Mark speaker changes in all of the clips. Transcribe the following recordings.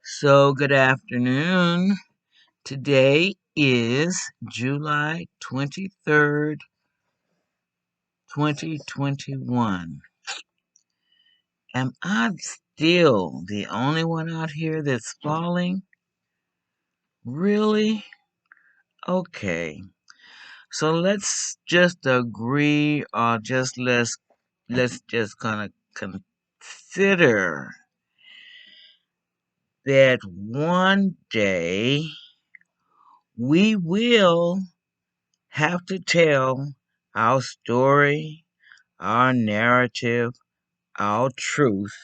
Speaker 1: So, good afternoon. Today is July 23rd, 2021. Am I still the only one out here that's falling? Really? Okay. So let's just agree or just let's just kind of consider that one day we will have to tell our story, our narrative, our truth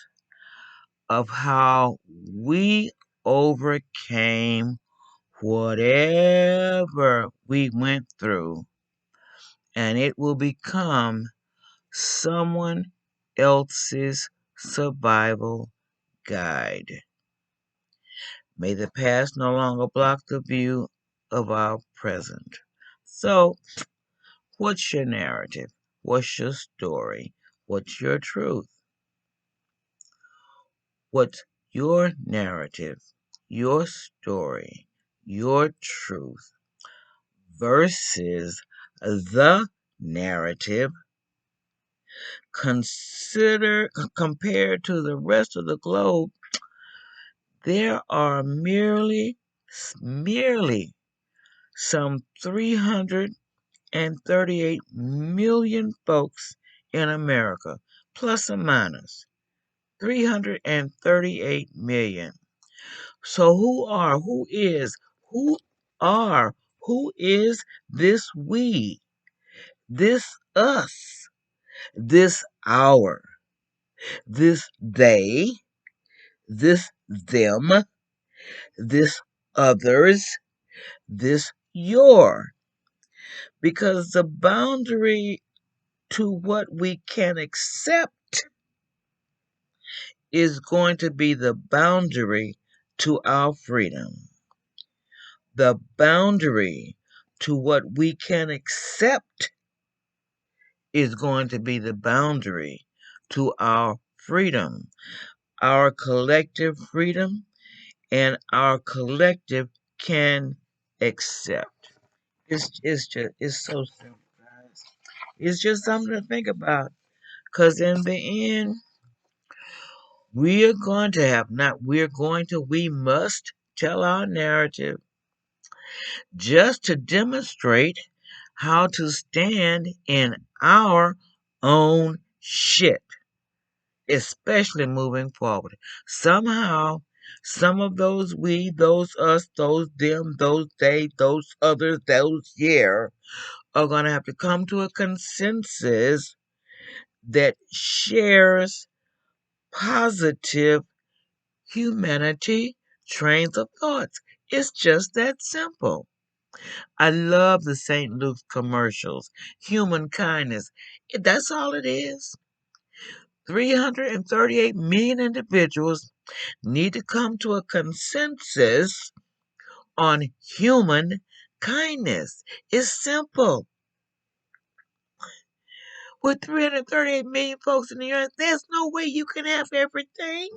Speaker 1: of how we overcame whatever we went through, and it will become someone else's survival guide. May the past no longer block the view of our present. So, what's your narrative? What's your story? What's your truth? What's your narrative, your story, your truth versus the narrative compared to the rest of the globe? There are merely some 338 million folks in America, plus or minus 338 million. So who are, who is this we, this us, this our, this they, this them, this others, this your? Because the boundary to what we can accept is going to be the boundary to our freedom. The boundary to what we can accept is going to be the boundary to our freedom, our collective freedom, and our collective can accept. It's so simple, guys. It's just something to think about. Because in the end, we must tell our narrative just to demonstrate how to stand in our own shit, especially moving forward. Somehow, some of those we, those us, those them, those they, those others, those here are going to have to come to a consensus that shares positive humanity trains of thoughts. It's just that simple. I love the St. Luke's commercials. Human kindness. That's all it is. 338 million individuals need to come to a consensus on human kindness. It's simple. With 338 million folks in the earth, there's no way you can have everything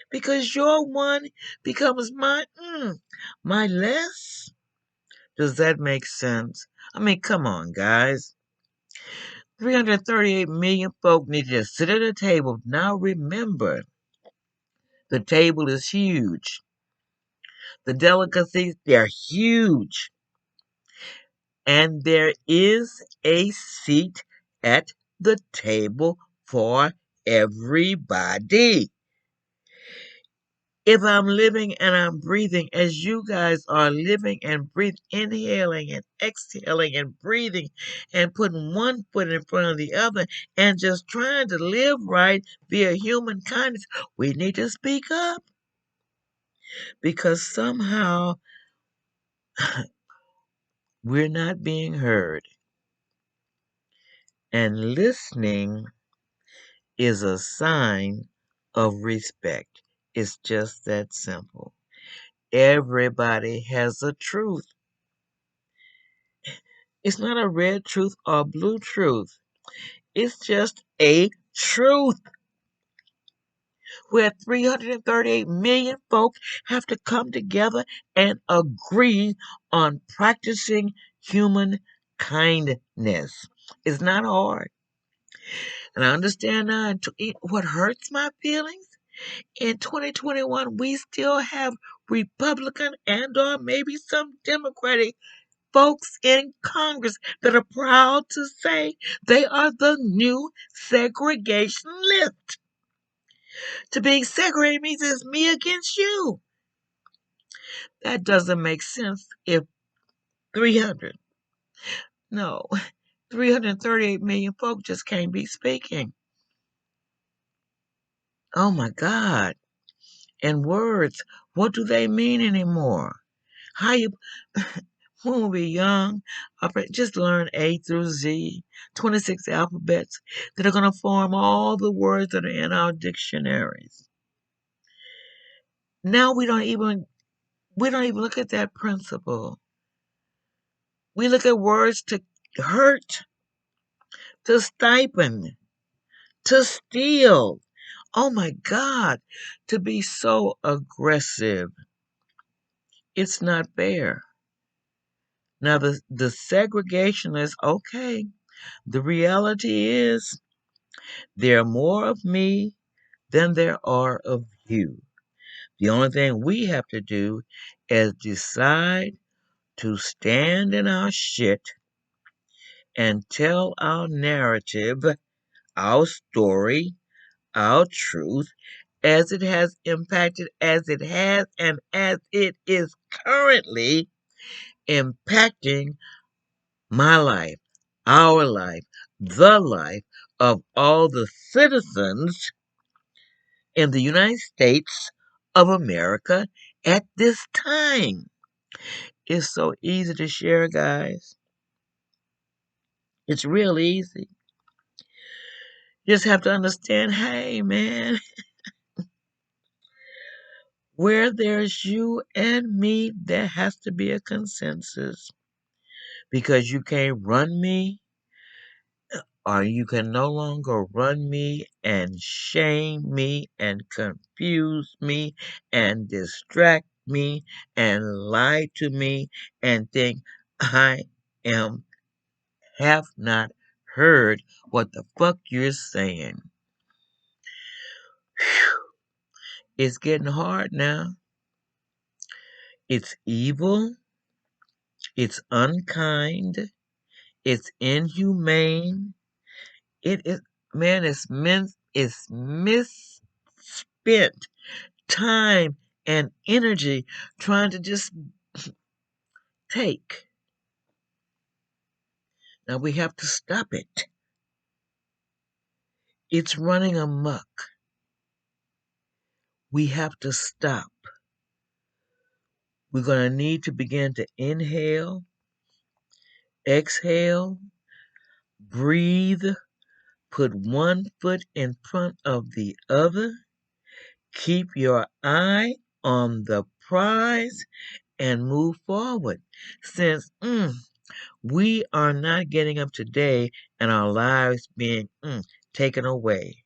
Speaker 1: because your one becomes my less. Does that make sense? I mean, come on, guys. 338 million folk need to just sit at a table. Now remember, the table is huge. The delicacies, they're huge. And there is a seat at the table for everybody. If I'm living and I'm breathing as you guys are living and breathing, inhaling and exhaling and breathing and putting one foot in front of the other and just trying to live right via human kindness, we need to speak up because somehow we're not being heard. And listening is a sign of respect. It's just that simple. Everybody has a truth. It's not a red truth or blue truth. It's just a truth. where 338 million folk have to come together and agree on practicing human kindness. It's not hard. And I understand now what hurts my feelings. In 2021, we still have Republican and or maybe some Democratic folks in Congress that are proud to say they are the new segregationists. To being segregated means it's me against you. That doesn't make sense if 300, no, 338 million folk just can't be speaking. Oh my God. And words, what do they mean anymore? How you, when we were young, just learn A through Z, 26 alphabets that are going to form all the words that are in our dictionaries. Now we don't even look at that principle. We look at words to hurt, to stipend, to steal. Oh my God, to be so aggressive. It's not fair. Now, the segregation is okay. The reality is there are more of me than there are of you. The only thing we have to do is decide to stand in our shit and tell our narrative, our story, our truth, as it has impacted, as it has, and as it is currently impacting my life, our life, the life of all the citizens in the United States of America at this time. It's so easy to share, guys. It's real easy. You just have to understand, hey, man, where there's you and me, there has to be a consensus because you can't run me or you can no longer run me and shame me and confuse me and distract me and lie to me and think I am have not heard what the fuck you're saying. It's getting hard now. It's evil. It's unkind. It's inhumane. It is, man, it's misspent time and energy trying to just take. Now we have to stop it. It's running amok. We have to stop. We're going to need to begin to inhale, exhale, breathe, put one foot in front of the other, keep your eye on the prize, and move forward. Since we are not getting up today and our lives being taken away.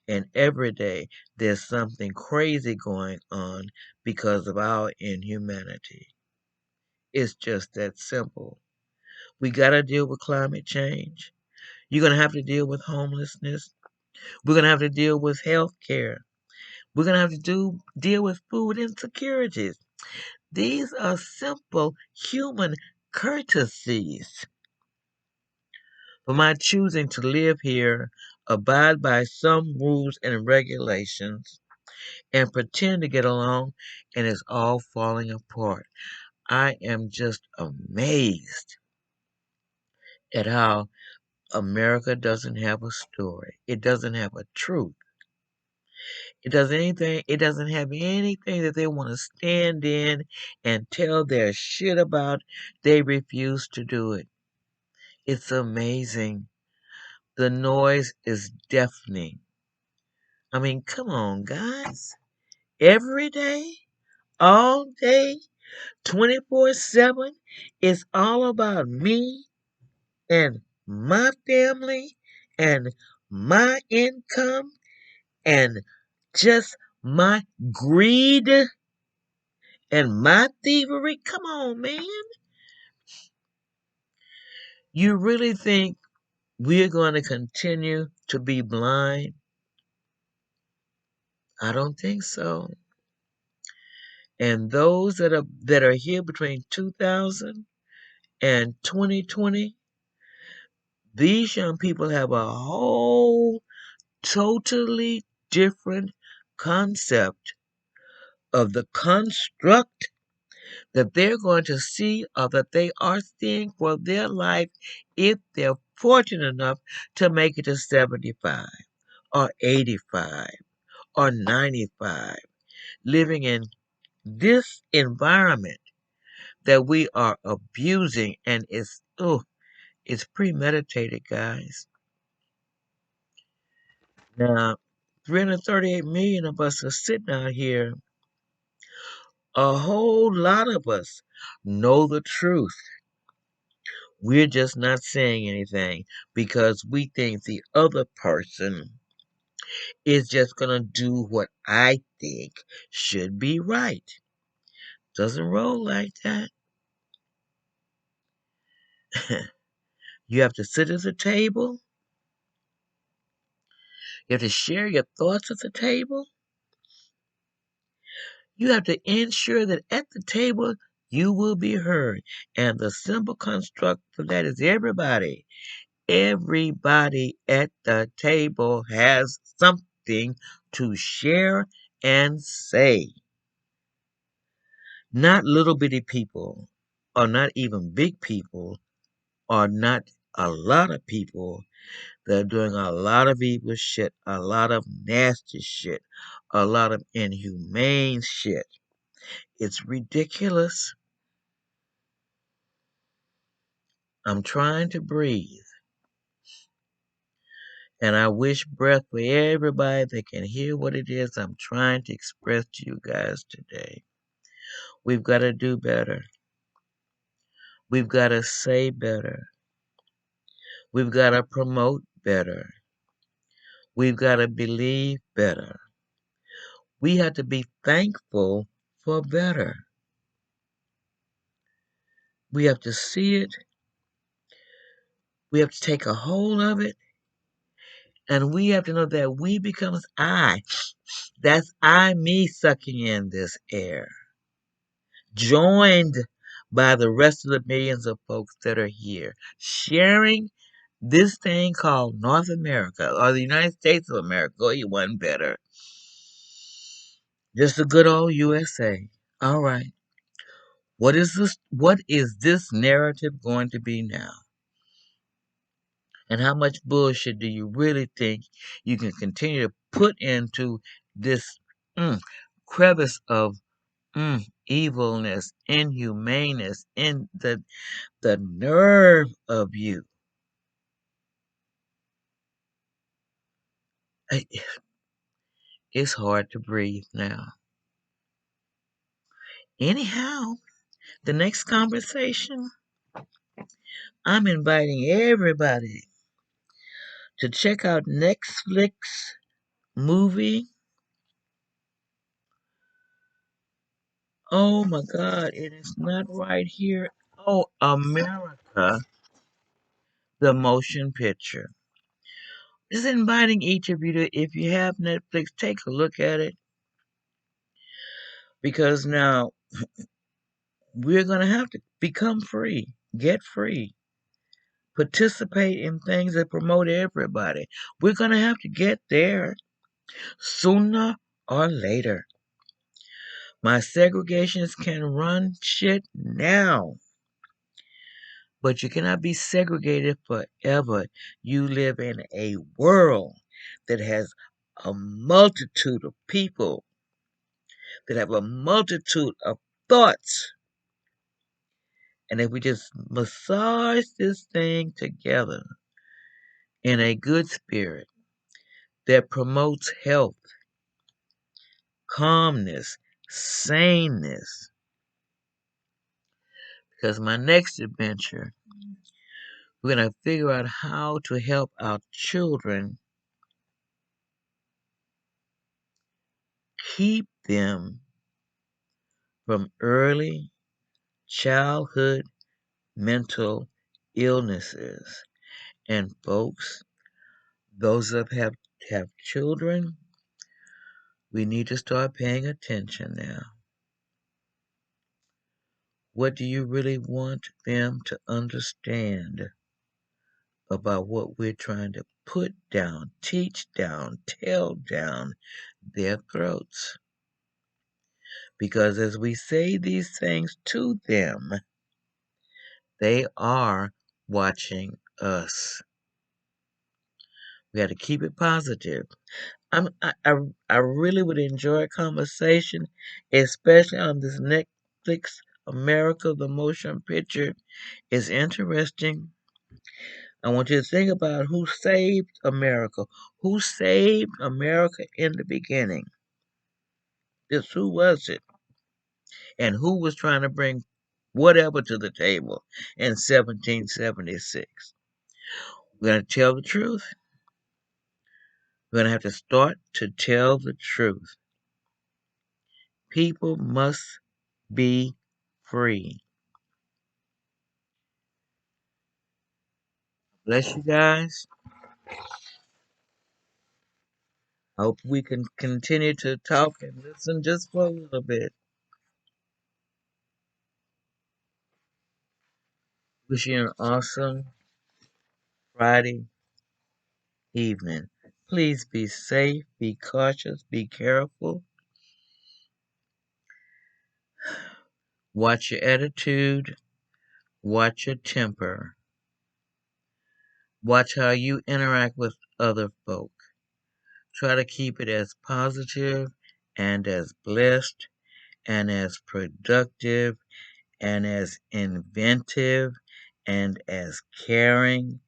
Speaker 1: And every day there's something crazy going on because of our inhumanity. It's just that simple. We got to deal with climate change. You're going to have to deal with homelessness. We're going to have to deal with health care. We're going to have to deal with food insecurities. These are simple human courtesies. For my choosing to live here, abide by some rules and regulations, and pretend to get along, and it's all falling apart. I am just amazed at how America doesn't have a story. It doesn't have a truth. It doesn't have anything that they want to stand in and tell their shit about. They refuse to do it. It's amazing. The noise is deafening. I mean, come on, guys. Every day, all day, 24/7, it's all about me and my family and my income and Just my greed and my thievery? Come on, man. You really think we're going to continue to be blind? I don't think so. And those that are here between 2000 and 2020, these young people have a whole totally different concept of the construct that they're going to see or that they are seeing for their life if they're fortunate enough to make it to 75 or 85 or 95, living in this environment that we are abusing, and it's premeditated, guys. Now, 338 million of us are sitting out here. A whole lot of us know the truth. We're just not saying anything because we think the other person is just going to do what I think should be right. Doesn't roll like that. You have to sit at the table. You have to share your thoughts at the table. You have to ensure that at the table you will be heard. And the simple construct for that is everybody. Everybody at the table has something to share and say. Not little bitty people, or not even big people, or not a lot of people that are doing a lot of evil shit, a lot of nasty shit, a lot of inhumane shit. It's ridiculous. I'm trying to breathe. And I wish breath for everybody that can hear what it is I'm trying to express to you guys today. We've got to do better. We've got to say better. We've got to promote better. We've got to believe better. We have to be thankful for better. We have to see it. We have to take a hold of it. And we have to know that we becomes I. That's I, me, sucking in this air, joined by the rest of the millions of folks that are here, sharing this thing called North America, or the United States of America, or you one better. Just the good old USA. All right. What is this narrative going to be now? And how much bullshit do you really think you can continue to put into this crevice of evilness, inhumaneness, in the nerve of you? I- It's hard to breathe now. Anyhow, the next conversation, I'm inviting everybody to check out Netflix movie. Oh my God, it is not right here. Oh, America, the motion picture. Just inviting each of you to, if you have Netflix, take a look at it, because now we're going to have to become free, get free, participate in things that promote everybody. We're going to have to get there sooner or later. My segregationists can run shit now, but you cannot be segregated forever. You live in a world that has a multitude of people that have a multitude of thoughts. And if we just massage this thing together in a good spirit that promotes health, calmness, saneness, because my next adventure, we're going to figure out how to help our children keep them from early childhood mental illnesses. And folks, those that have children, we need to start paying attention now. What do you really want them to understand about what we're trying to put down, teach down, tell down their throats? Because as we say these things to them, they are watching us. We got to keep it positive. I really would enjoy a conversation, especially on this Netflix America. The motion picture is interesting. I want you to think about who saved America. Who saved America in the beginning? Just who was it? And who was trying to bring whatever to the table in 1776? We're going to tell the truth. We're going to have to start to tell the truth. People must be free. Bless you guys. Hope we can continue to talk and listen just for a little bit. Wish you an awesome Friday evening. Please be safe, be cautious, be careful. Watch your attitude, watch your temper, watch how you interact with other folk. Try to keep it as positive and as blessed and as productive and as inventive and as caring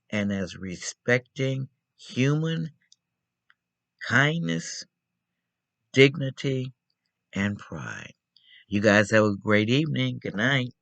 Speaker 1: and as respecting human kindness, dignity, and pride. You guys have a great evening. Good night.